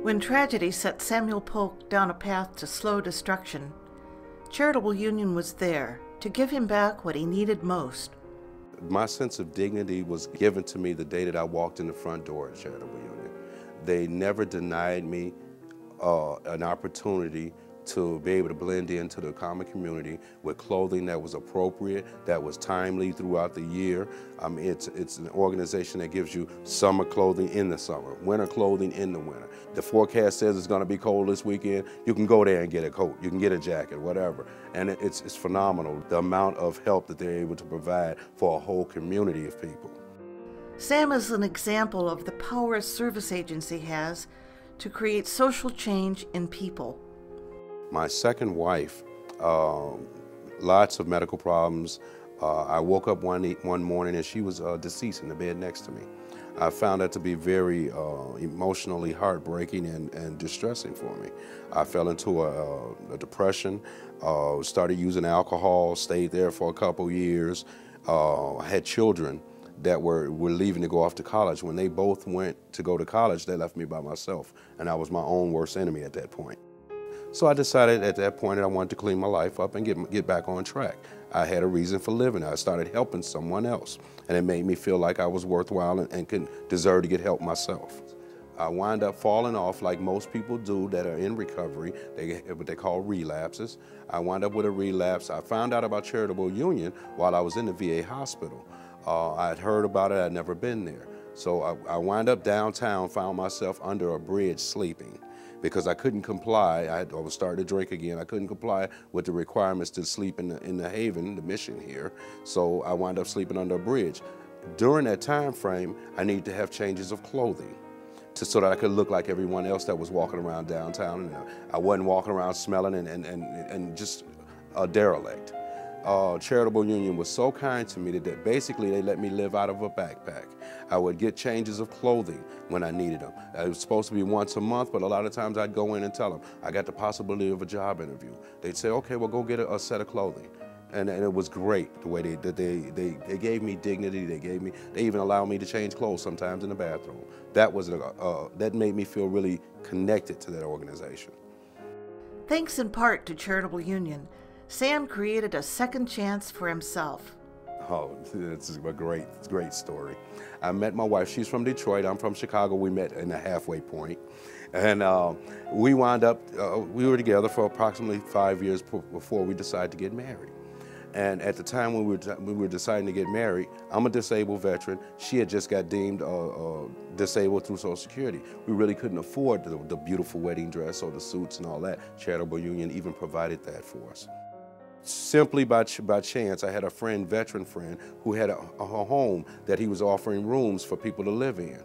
When tragedy set Samuel Polk down a path to slow destruction, Charitable Union was there to give him back what he needed most. My sense of dignity was given to me the day that I walked in the front door at Charitable Union. They never denied me an opportunity to be able to blend into the common community with clothing that was appropriate, that was timely throughout the year. It's an organization that gives you summer clothing in the summer, winter clothing in the winter. The forecast says it's going to be cold this weekend. You can go there and get a coat, you can get a jacket, whatever. And it's phenomenal, the amount of help that they're able to provide for a whole community of people. Sam is an example of the power a service agency has to create social change in people. My second wife, lots of medical problems. I woke up one morning and she was deceased in the bed next to me. I found that to be very emotionally heartbreaking and distressing for me. I fell into a depression, started using alcohol, stayed there for a couple years. I had children that were leaving to go off to college. When they both went to go to college, they left me by myself, and I was my own worst enemy at that point. So I decided at that point that I wanted to clean my life up and get back on track. I had a reason for living. I started helping someone else, and it made me feel like I was worthwhile and could deserve to get help myself. I wind up falling off like most people do that are in recovery, what they call relapses. I wound up with a relapse. I found out about Charitable Union while I was in the VA hospital. I had heard about it, I'd never been there. So I wound up downtown, found myself under a bridge sleeping, because I couldn't comply. I was starting to drink again. I couldn't comply with the requirements to sleep in the Haven, the mission here. So I wound up sleeping under a bridge. During that time frame, I needed to have changes of clothing so that I could look like everyone else that was walking around downtown. And I wasn't walking around smelling and just a derelict. Charitable Union was so kind to me that basically they let me live out of a backpack. I would get changes of clothing when I needed them. It was supposed to be once a month, but a lot of times I'd go in and tell them, I got the possibility of a job interview. They'd say, okay, well, go get a set of clothing. And it was great the way they gave me dignity. They even allowed me to change clothes sometimes in the bathroom. That made me feel really connected to that organization. Thanks in part to Charitable Union, Sam created a second chance for himself. Oh, it's a great story. I met my wife. She's from Detroit. I'm from Chicago. We met in a halfway point. And we wound up, we were together for approximately 5 years before we decided to get married. And at the time when we were deciding to get married, I'm a disabled veteran. She had just got deemed disabled through Social Security. We really couldn't afford the beautiful wedding dress or the suits and all that. Charitable Union even provided that for us. Simply by chance, I had a veteran friend, who had a home that he was offering rooms for people to live in.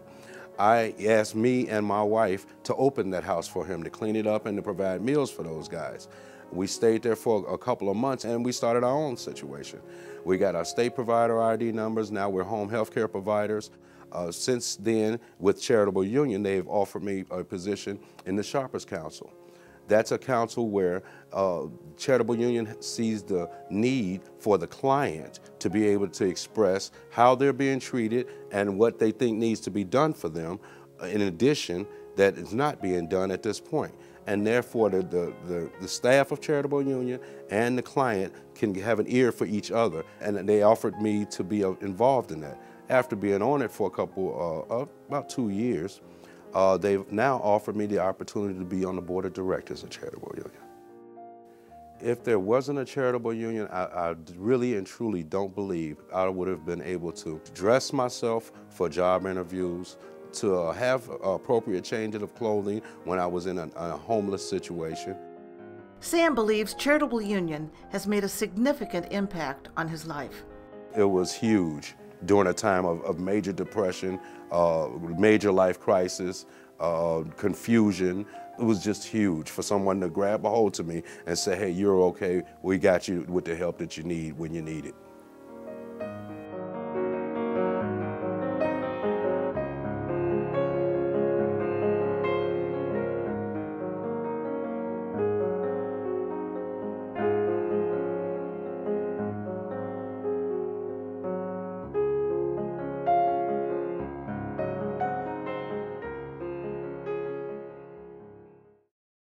I asked me and my wife to open that house for him, to clean it up and to provide meals for those guys. We stayed there for a couple of months and we started our own situation. We got our state provider ID numbers, now we're home health care providers. Since then, with Charitable Union, they've offered me a position in the Shoppers Council. That's a council where Charitable Union sees the need for the client to be able to express how they're being treated and what they think needs to be done for them, in addition, that is not being done at this point. And therefore, the staff of Charitable Union and the client can have an ear for each other. And they offered me to be involved in that. After being on it for about 2 years, they've now offered me the opportunity to be on the board of directors of Charitable Union. If there wasn't a Charitable Union, I really and truly don't believe I would have been able to dress myself for job interviews, to have appropriate changes of clothing when I was in a homeless situation. Sam believes Charitable Union has made a significant impact on his life. It was huge during a time of major depression, major life crisis, confusion. It was just huge for someone to grab a hold to me and say, hey, you're okay, we got you with the help that you need when you need it.